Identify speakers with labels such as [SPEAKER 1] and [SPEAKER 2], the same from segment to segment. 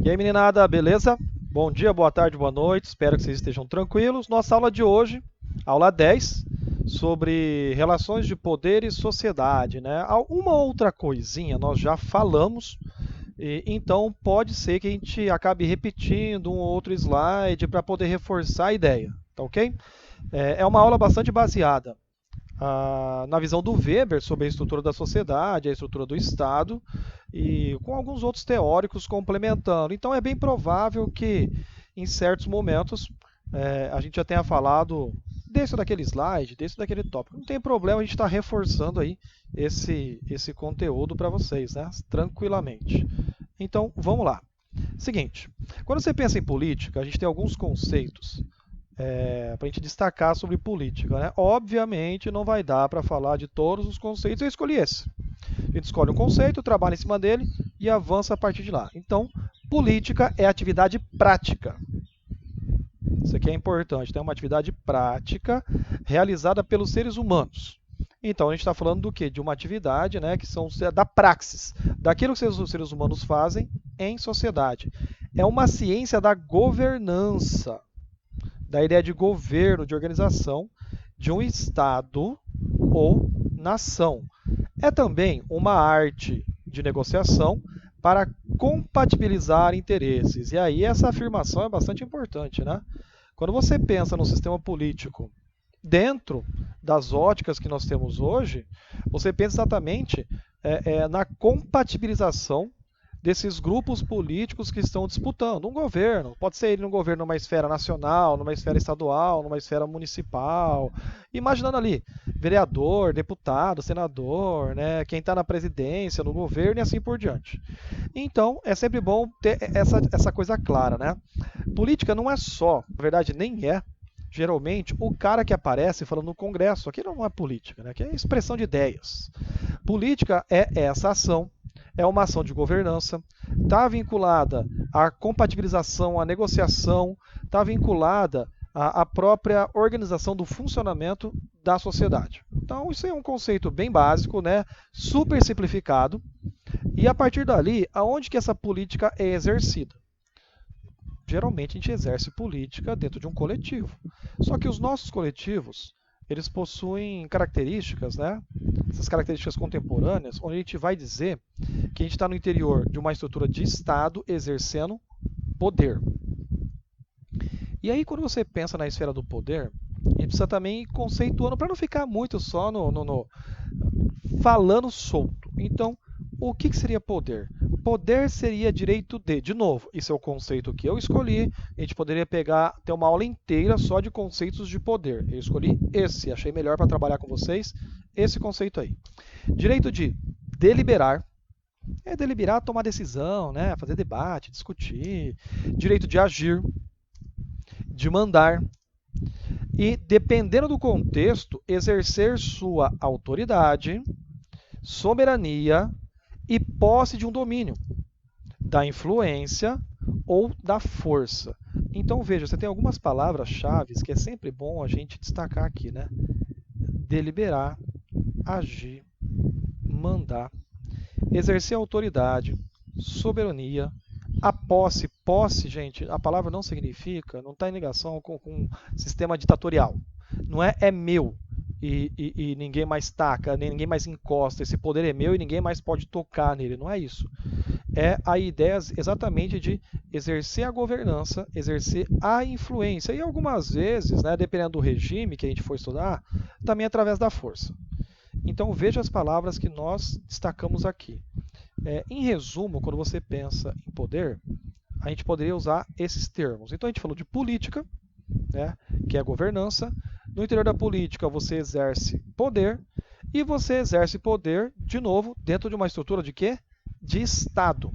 [SPEAKER 1] E aí, meninada, beleza? Bom dia, boa tarde, boa noite. Espero que vocês estejam tranquilos. Nossa aula de hoje, aula 10, sobre relações de poder e sociedade, né? Uma outra coisinha nós já falamos, então pode ser que a gente acabe repetindo um ou outro slide para poder reforçar a ideia, tá ok? É uma aula bastante baseada na visão do Weber sobre a estrutura da sociedade, a estrutura do Estado, e com alguns outros teóricos complementando. Então é bem provável que, em certos momentos, a gente já tenha falado desse ou daquele slide, desse ou daquele tópico. Não tem problema, a gente está reforçando aí esse conteúdo para vocês, né? Tranquilamente. Então, vamos lá. Seguinte, quando você pensa em política, a gente tem alguns conceitos para a gente destacar sobre política, né? Obviamente não vai dar para falar de todos os conceitos, eu escolhi esse. A gente escolhe um conceito, trabalha em cima dele e avança a partir de lá. Então, política é atividade prática. Isso aqui é importante, tem uma atividade prática realizada pelos seres humanos. Então, a gente está falando do quê? De uma atividade, né, que são da praxis, daquilo que os seres humanos fazem em sociedade. É uma ciência da governança, da ideia de governo, de organização de um Estado ou nação. É também uma arte de negociação para compatibilizar interesses. E aí essa afirmação é bastante importante, né? Quando você pensa no sistema político dentro das óticas que nós temos hoje, você pensa exatamente na compatibilização desses grupos políticos que estão disputando um governo. Pode ser ele num governo numa esfera nacional, numa esfera estadual, numa esfera municipal. Imaginando ali, vereador, deputado, senador, né, quem está na presidência, no governo e assim por diante. Então, é sempre bom ter essa coisa clara, né? Política não é só, na verdade nem é, geralmente, o cara que aparece falando no Congresso. Aqui não é política, né? Aqui é expressão de ideias. Política é essa ação, é uma ação de governança, está vinculada à compatibilização, à negociação, está vinculada à própria organização do funcionamento da sociedade. Então, isso é um conceito bem básico, né? Super simplificado. E a partir dali, aonde que essa política é exercida? Geralmente a gente exerce política dentro de um coletivo. Só que os nossos coletivos, eles possuem características, né? Essas características contemporâneas, onde a gente vai dizer que a gente está no interior de uma estrutura de Estado exercendo poder. E aí, quando você pensa na esfera do poder, a gente precisa também ir conceituando para não ficar muito só no falando solto. Então, o que seria poder? Poder seria direito de novo, isso é o conceito que eu escolhi. A gente poderia ter uma aula inteira só de conceitos de poder. Eu escolhi esse, achei melhor para trabalhar com vocês, esse conceito aí. Direito de deliberar, é deliberar, tomar decisão, né? Fazer debate, discutir. Direito de agir, de mandar. E, dependendo do contexto, exercer sua autoridade, soberania e posse de um domínio, da influência ou da força. Então veja, você tem algumas palavras-chave que é sempre bom a gente destacar aqui, né? Deliberar, agir, mandar, exercer autoridade, soberania, a posse. Posse, gente, a palavra não significa, não está em ligação com um sistema ditatorial. Não é meu e ninguém mais taca, nem ninguém mais encosta. Esse poder é meu e ninguém mais pode tocar nele. Não é isso. É a ideia exatamente de exercer a governança, exercer a influência. E algumas vezes, né, dependendo do regime que a gente for estudar, também através da força. Então veja as palavras que nós destacamos aqui. Em resumo, quando você pensa em poder, a gente poderia usar esses termos. Então a gente falou de política, né, que é a governança. No interior da política você exerce poder e você exerce poder, de novo, dentro de uma estrutura de quê? De Estado.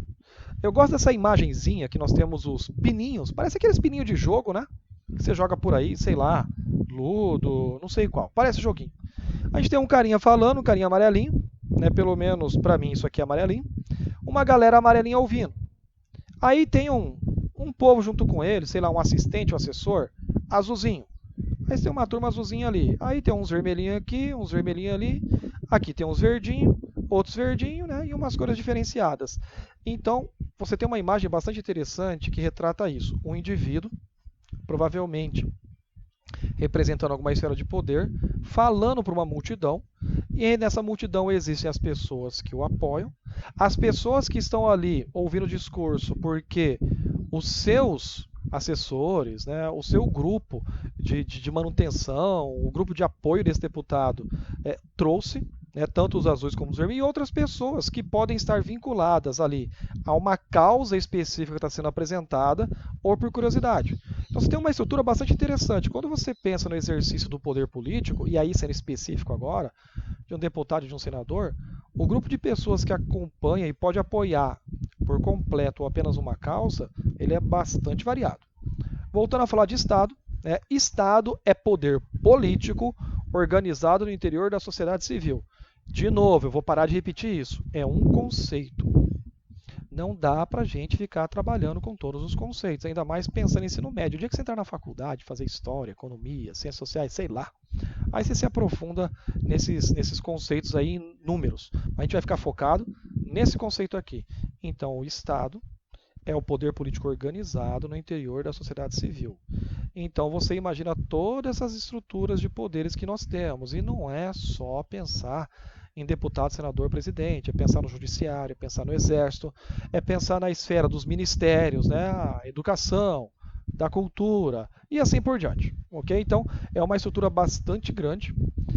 [SPEAKER 1] Eu gosto dessa imagenzinha que nós temos os pininhos, parece aqueles pininhos de jogo, né? Que você joga por aí, sei lá, Ludo, não sei qual, parece joguinho. A gente tem um carinha falando, um carinha amarelinho, né? Pelo menos para mim isso aqui é amarelinho. Uma galera amarelinha ouvindo. Aí tem um povo junto com ele, sei lá, um assistente, um assessor, azulzinho. Aí tem uma turma azulzinha ali. Aí tem uns vermelhinhos aqui, uns vermelhinhos ali. Aqui tem uns verdinhos, outros verdinhos, né? E umas cores diferenciadas. Então, você tem uma imagem bastante interessante que retrata isso. Um indivíduo, provavelmente representando alguma esfera de poder, falando para uma multidão, e nessa multidão existem as pessoas que o apoiam, as pessoas que estão ali ouvindo o discurso porque os seus assessores, né, o seu grupo de manutenção, o grupo de apoio desse deputado trouxe, né, tanto os azuis como os vermelhos, e outras pessoas que podem estar vinculadas ali a uma causa específica que está sendo apresentada ou por curiosidade. Então você tem uma estrutura bastante interessante. Quando você pensa no exercício do poder político, e aí sendo específico agora, de um deputado e de um senador, o grupo de pessoas que acompanha e pode apoiar por completo ou apenas uma causa, ele é bastante variado. Voltando a falar de Estado, Estado é poder político organizado no interior da sociedade civil. De novo, eu vou parar de repetir isso. É um conceito. Não dá para a gente ficar trabalhando com todos os conceitos, ainda mais pensando em ensino médio. O dia que você entrar na faculdade, fazer história, economia, ciências sociais, sei lá, aí você se aprofunda nesses conceitos aí em números. A gente vai ficar focado nesse conceito aqui. Então, o Estado é o poder político organizado no interior da sociedade civil. Então você imagina todas essas estruturas de poderes que nós temos. E não é só pensar em deputado, senador, presidente, é pensar no judiciário, é pensar no exército, é pensar na esfera dos ministérios, né, a educação, da cultura e assim por diante. Ok? Então é uma estrutura bastante grande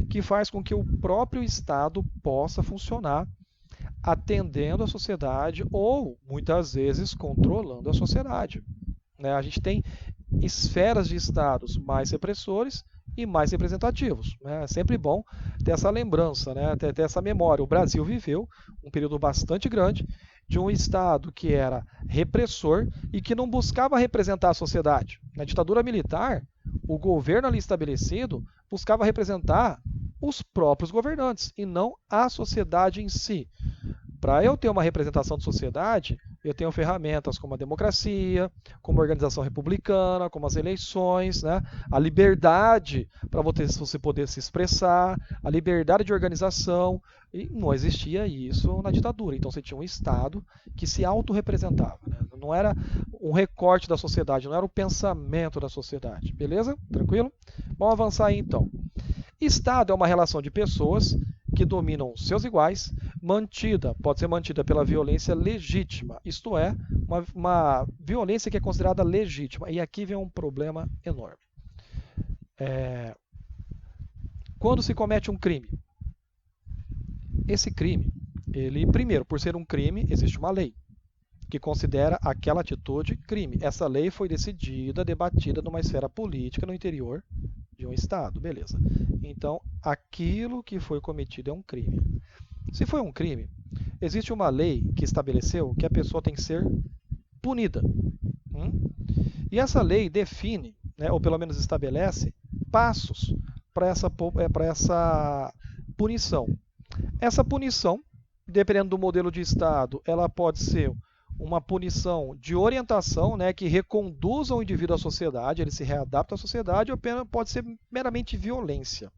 [SPEAKER 1] que faz com que o próprio Estado possa funcionar atendendo a sociedade ou, muitas vezes, controlando a sociedade. A gente tem esferas de estados mais repressores e mais representativos. É sempre bom ter essa lembrança, ter essa memória. O Brasil viveu um período bastante grande de um Estado que era repressor e que não buscava representar a sociedade. Na ditadura militar, o governo ali estabelecido buscava representar os próprios governantes e não a sociedade em si. Para eu ter uma representação de sociedade, eu tenho ferramentas como a democracia, como a organização republicana, como as eleições, né? A liberdade para você poder se expressar, a liberdade de organização. E não existia isso na ditadura. Então você tinha um Estado que se autorrepresentava. Né? Não era um recorte da sociedade, não era o pensamento da sociedade. Beleza? Tranquilo? Vamos avançar aí então. Estado é uma relação de pessoas que dominam seus iguais, pode ser mantida pela violência legítima, isto é, uma violência que é considerada legítima. E aqui vem um problema enorme. Quando se comete um crime, esse crime, primeiro, por ser um crime, existe uma lei que considera aquela atitude crime. Essa lei foi decidida, debatida numa esfera política no interior de um Estado, beleza. Então, aquilo que foi cometido é um crime. Se foi um crime, existe uma lei que estabeleceu que a pessoa tem que ser punida. E essa lei define, ou pelo menos estabelece, passos para essa punição. Essa punição, dependendo do modelo de Estado, ela pode ser uma punição de orientação, que reconduza o indivíduo à sociedade, ele se readapta à sociedade, ou pode ser meramente violência.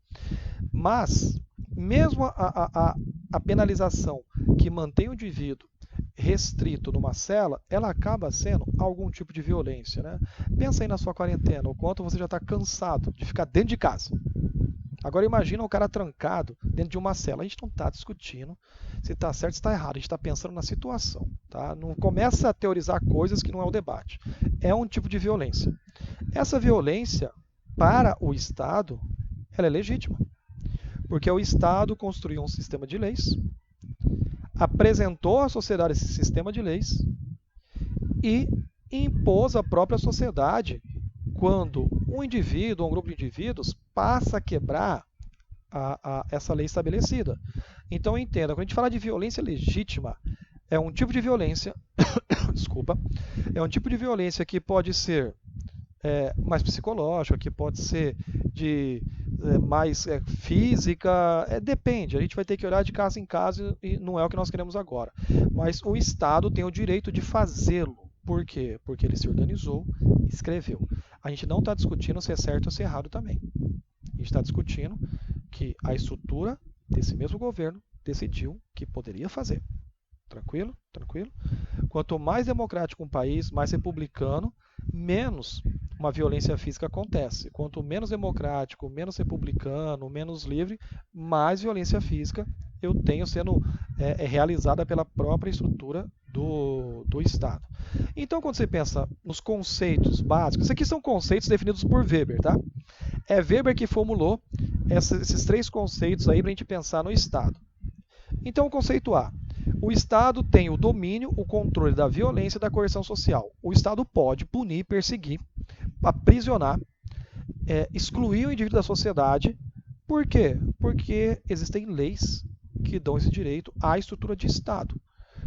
[SPEAKER 1] Mas, mesmo a penalização que mantém o indivíduo restrito numa cela, ela acaba sendo algum tipo de violência. Né? Pensa aí na sua quarentena, o quanto você já está cansado de ficar dentro de casa. Agora imagina o cara trancado dentro de uma cela. A gente não está discutindo se está certo ou se está errado. A gente está pensando na situação. Tá? Não começa a teorizar coisas que não é o debate. É um tipo de violência. Essa violência, para o Estado, ela é legítima. Porque o Estado construiu um sistema de leis, apresentou à sociedade esse sistema de leis e impôs à própria sociedade quando um indivíduo ou um grupo de indivíduos passa a quebrar essa lei estabelecida. Então entenda, quando a gente fala de violência legítima, é um tipo de violência, desculpa, é um tipo de violência que pode ser mais psicológica, que pode ser mais física, depende, a gente vai ter que olhar de caso em caso e não é o que nós queremos agora. Mas o Estado tem o direito de fazê-lo. Por quê? Porque ele se organizou e escreveu. A gente não está discutindo se é certo ou se é errado também. A gente está discutindo que a estrutura desse mesmo governo decidiu que poderia fazer. Tranquilo? Tranquilo? Quanto mais democrático um país, mais republicano, menos uma violência física acontece. Quanto menos democrático, menos republicano, menos livre, mais violência física eu tenho sendo realizada pela própria estrutura do Estado. Então, quando você pensa nos conceitos básicos, isso aqui são conceitos definidos por Weber, tá? É Weber que formulou esses três conceitos aí para a gente pensar no Estado. Então, o conceito A. O Estado tem o domínio, o controle da violência e da coerção social. O Estado pode punir, perseguir, aprisionar, excluir o indivíduo da sociedade. Por quê? Porque existem leis que dão esse direito à estrutura de Estado.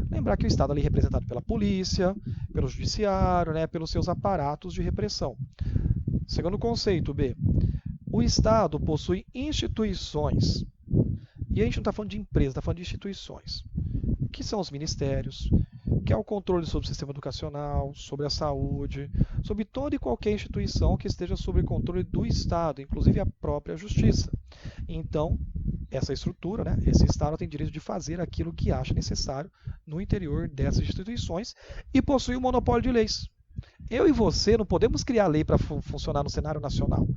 [SPEAKER 1] Lembrar que o Estado ali é representado pela polícia, pelo judiciário, né, pelos seus aparatos de repressão. Segundo conceito, B. O Estado possui instituições. E a gente não está falando de empresas, está falando de instituições. Que são os ministérios, que é o controle sobre o sistema educacional, sobre a saúde, sobre toda e qualquer instituição que esteja sob controle do Estado, inclusive a própria justiça. Então, essa estrutura, né, esse Estado tem direito de fazer aquilo que acha necessário no interior dessas instituições e possui um monopólio de leis. Eu e você não podemos criar lei para funcionar no cenário nacional.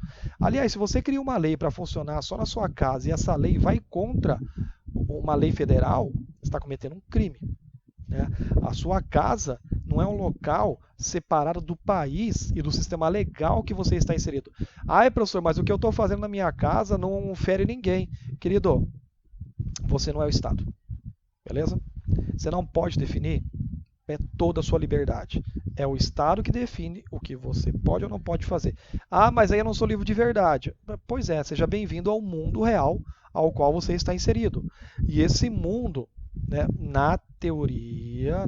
[SPEAKER 1] Aliás, se você cria uma lei para funcionar só na sua casa e essa lei vai contra uma lei federal, você está cometendo um crime. Né? A sua casa não é um local separado do país e do sistema legal que você está inserido. Ai, professor, mas o que eu estou fazendo na minha casa não fere ninguém. Querido, você não é o Estado. Beleza? Você não pode definir toda a sua liberdade. É o Estado que define o que você pode ou não pode fazer. Ah, mas aí eu não sou livre de verdade. Pois é, seja bem-vindo ao mundo real ao qual você está inserido. E esse mundo, né, na teoria,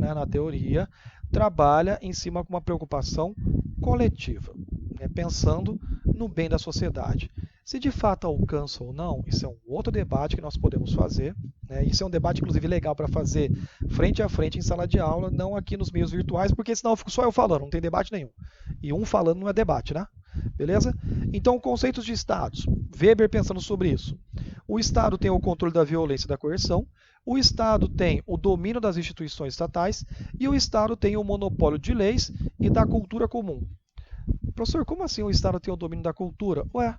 [SPEAKER 1] trabalha em cima de uma preocupação coletiva, né, pensando no bem da sociedade. Se de fato alcança ou não, isso é um outro debate que nós podemos fazer. Né? Isso é um debate, inclusive, legal para fazer frente a frente em sala de aula, não aqui nos meios virtuais, porque senão eu fico só eu falando, não tem debate nenhum. E um falando não é debate, né? Beleza? Então, conceitos de Estados. Weber pensando sobre isso. O Estado tem o controle da violência e da coerção, o Estado tem o domínio das instituições estatais e o Estado tem o monopólio de leis e da cultura comum. Professor, como assim o Estado tem o domínio da cultura? Ué,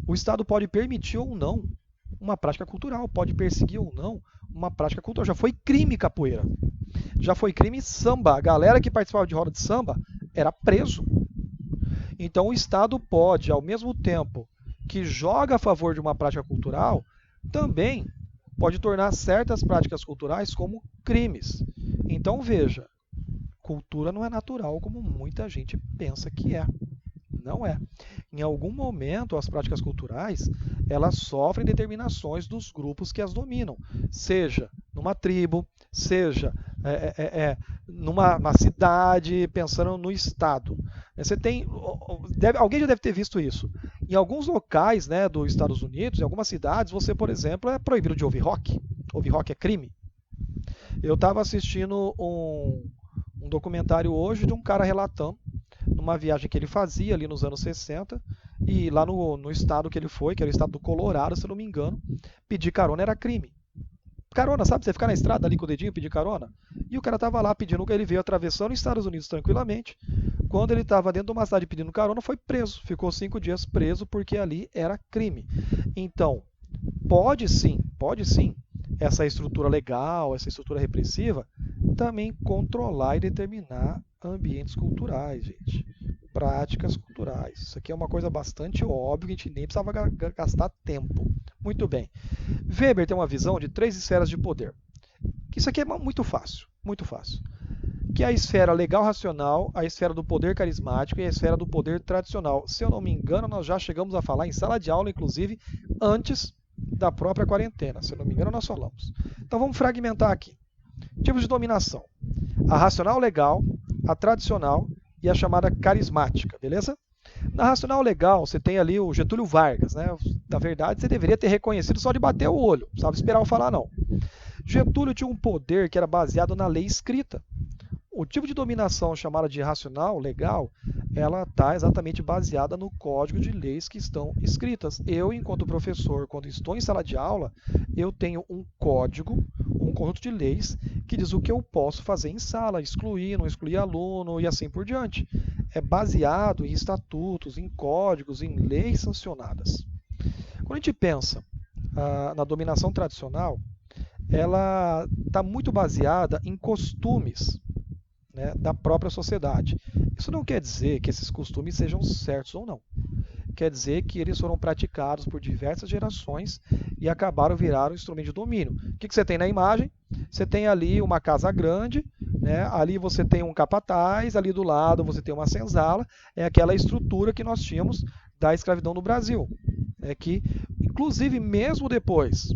[SPEAKER 1] o Estado pode permitir ou não uma prática cultural, pode perseguir ou não uma prática cultural. Já foi crime capoeira, já foi crime samba. A galera que participava de roda de samba era preso. Então o Estado pode, ao mesmo tempo que joga a favor de uma prática cultural, também pode tornar certas práticas culturais como crimes. Então veja, cultura não é natural como muita gente pensa que é. Não é. Em algum momento, as práticas culturais, elas sofrem determinações dos grupos que as dominam, seja numa tribo, seja numa cidade, pensando no estado. Você tem, alguém já deve ter visto isso. Em alguns locais, né, dos Estados Unidos, em algumas cidades, você, por exemplo, é proibido de ouvir rock. Ouvir rock é crime. Eu estava assistindo um documentário hoje de um cara relatando numa viagem que ele fazia ali nos anos 60, e lá no estado que ele foi, que era o estado do Colorado, se eu não me engano, pedir carona era crime. Carona, sabe? Você ficar na estrada ali com o dedinho e pedir carona? E o cara estava lá pedindo, ele veio atravessando os Estados Unidos tranquilamente. Quando ele estava dentro de uma cidade pedindo carona, foi preso. Ficou 5 dias preso porque ali era crime. Então, pode sim, essa estrutura legal, essa estrutura repressiva, também controlar e determinar ambientes culturais, gente. Práticas culturais. Isso aqui é uma coisa bastante óbvia, que a gente nem precisava gastar tempo. Muito bem. Weber tem uma visão de 3 esferas de poder. Isso aqui é muito fácil, muito fácil. Que é a esfera legal racional, a esfera do poder carismático e a esfera do poder tradicional. Se eu não me engano, nós já chegamos a falar em sala de aula, inclusive, antes da própria quarentena. Se eu não me engano, nós falamos. Então vamos fragmentar aqui. Tipos de dominação. A racional legal, a tradicional e a chamada carismática, beleza? Na racional legal, você tem ali o Getúlio Vargas, né? Na verdade, você deveria ter reconhecido só de bater o olho, não precisava esperar eu falar não. Getúlio tinha um poder que era baseado na lei escrita. O tipo de dominação chamada de racional legal, ela está exatamente baseada no código de leis que estão escritas. Eu, enquanto professor, quando estou em sala de aula, eu tenho um código, um conjunto de leis que diz o que eu posso fazer em sala, excluir, não excluir aluno e assim por diante. É baseado em estatutos, em códigos, em leis sancionadas. Quando a gente pensa na dominação tradicional, ela está muito baseada em costumes, né, da própria sociedade. Isso não quer dizer que esses costumes sejam certos ou não. Quer dizer que eles foram praticados por diversas gerações e acabaram virar um instrumento de domínio. O que você tem na imagem? Você tem ali uma casa grande, né? Ali você tem um capataz, ali do lado você tem uma senzala, é aquela estrutura que nós tínhamos da escravidão no Brasil. É que, inclusive, mesmo depois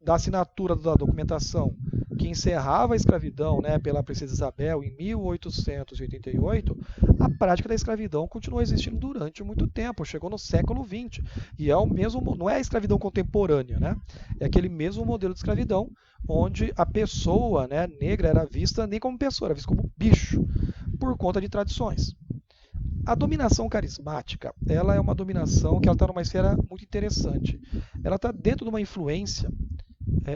[SPEAKER 1] da assinatura da documentação que encerrava a escravidão, né, pela Princesa Isabel em 1888, a prática da escravidão continuou existindo durante muito tempo, chegou no século XX. E é o mesmo, não é a escravidão contemporânea, né? É aquele mesmo modelo de escravidão onde a pessoa, né, negra era vista nem como pessoa, era vista como bicho, por conta de tradições. A dominação carismática, ela é uma dominação que está numa esfera muito interessante. Ela está dentro de uma influência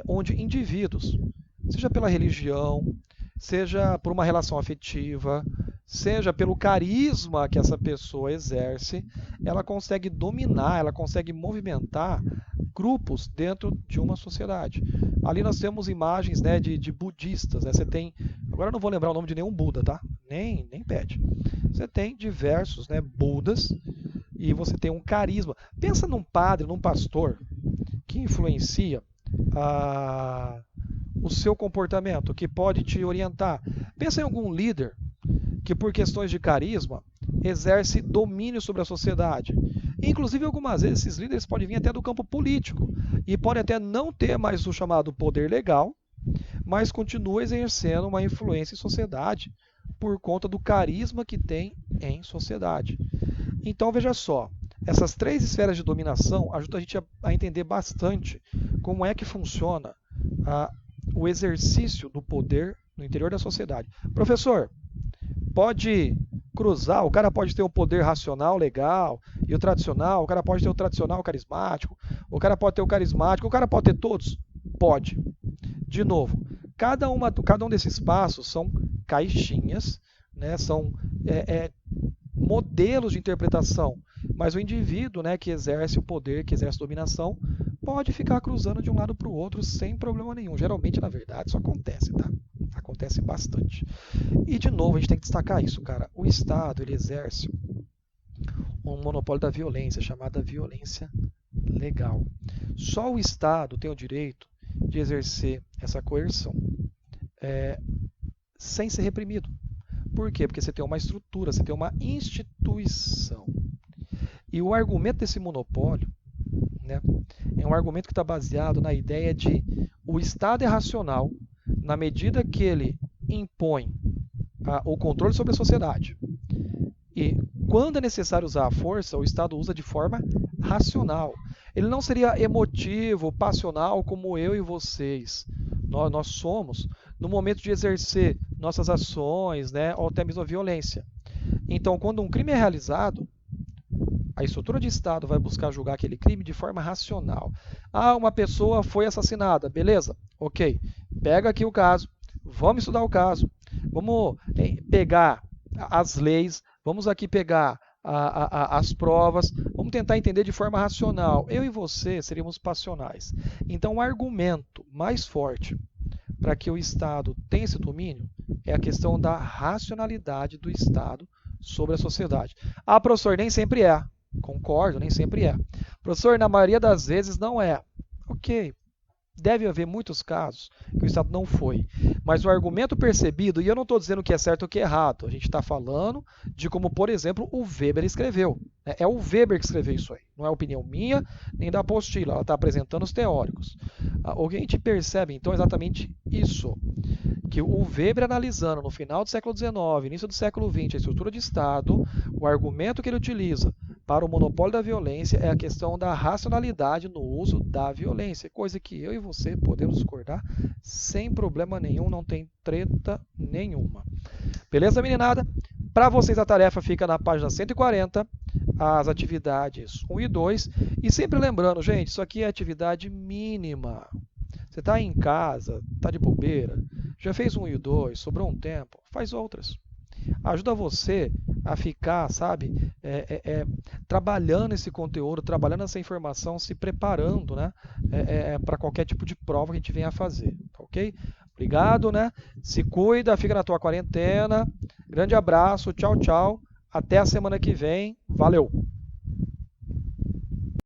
[SPEAKER 1] onde indivíduos, seja pela religião, seja por uma relação afetiva, seja pelo carisma que essa pessoa exerce, ela consegue dominar, ela consegue movimentar grupos dentro de uma sociedade. Ali nós temos imagens, né, de budistas. Né? Você tem, agora eu não vou lembrar o nome de nenhum Buda, tá? Nem pede. Você tem diversos, né, Budas e você tem um carisma. Pensa num padre, num pastor que influencia o seu comportamento, que pode te orientar. Pensa em algum líder que, por questões de carisma, exerce domínio sobre a sociedade. Inclusive, algumas vezes, esses líderes podem vir até do campo político e podem até não ter mais o chamado poder legal, mas continua exercendo uma influência em sociedade por conta do carisma que tem em sociedade. Então, veja só, essas três esferas de dominação ajudam a gente a entender bastante como é que funciona o exercício do poder no interior da sociedade. Professor, pode cruzar, o cara pode ter o poder racional um e o tradicional, o cara pode ter o tradicional carismático, o cara pode ter o carismático, o cara pode ter todos? Pode. De novo, cada um desses passos são caixinhas, né, são modelos de interpretação, mas o indivíduo, né, que exerce o poder, que exerce a dominação, pode ficar cruzando de um lado para o outro sem problema nenhum. Geralmente, na verdade, isso acontece, tá? Acontece bastante. E, de novo, a gente tem que destacar isso, cara. O Estado, ele exerce um monopólio da violência, chamada violência legal. Só o Estado tem o direito de exercer essa coerção sem ser reprimido. Por quê? Porque você tem uma estrutura, você tem uma instituição. E o argumento desse monopólio, né, é um argumento que está baseado na ideia de o Estado é racional na medida que ele impõe o controle sobre a sociedade. E quando é necessário usar a força, o Estado usa de forma racional. Ele não seria emotivo, passional, como eu e vocês. Nós somos no momento de exercer nossas ações, né, ou até mesmo a violência. Então, quando um crime é realizado, a estrutura de Estado vai buscar julgar aquele crime de forma racional. Ah, uma pessoa foi assassinada, beleza? Ok, pega aqui o caso, vamos estudar o caso, vamos pegar as leis, vamos aqui pegar as provas, vamos tentar entender de forma racional. Eu e você seríamos passionais. Então, o argumento mais forte para que o Estado tenha esse domínio é a questão da racionalidade do Estado sobre a sociedade. Ah, professor, nem sempre é. Concordo, nem sempre é. Professor, na maioria das vezes não é. Ok, deve haver muitos casos que o Estado não foi. Mas o argumento percebido, e eu não estou dizendo que é certo ou que é errado, a gente está falando de como, por exemplo, o Weber escreveu. É o Weber que escreveu isso aí. Não é opinião minha, nem da apostila. Ela está apresentando os teóricos. O que a gente percebe, então, é exatamente isso. Que o Weber analisando no final do século XIX, início do século XX, a estrutura de Estado, o argumento que ele utiliza para o monopólio da violência é a questão da racionalidade no uso da violência, coisa que eu e você podemos discordar sem problema nenhum, não tem treta nenhuma. Beleza, meninada? Para vocês a tarefa fica na página 140, as atividades 1 e 2, e sempre lembrando, gente, isso aqui é atividade mínima. Você está em casa, está de bobeira, Já fez um e o dois, sobrou um tempo, faz outras. Ajuda você a ficar, sabe, trabalhando esse conteúdo, trabalhando essa informação, se preparando, né, para qualquer tipo de prova que a gente venha a fazer, tá ok? Obrigado, né? Se cuida, fica na tua quarentena. Grande abraço, tchau, tchau. Até a semana que vem. Valeu!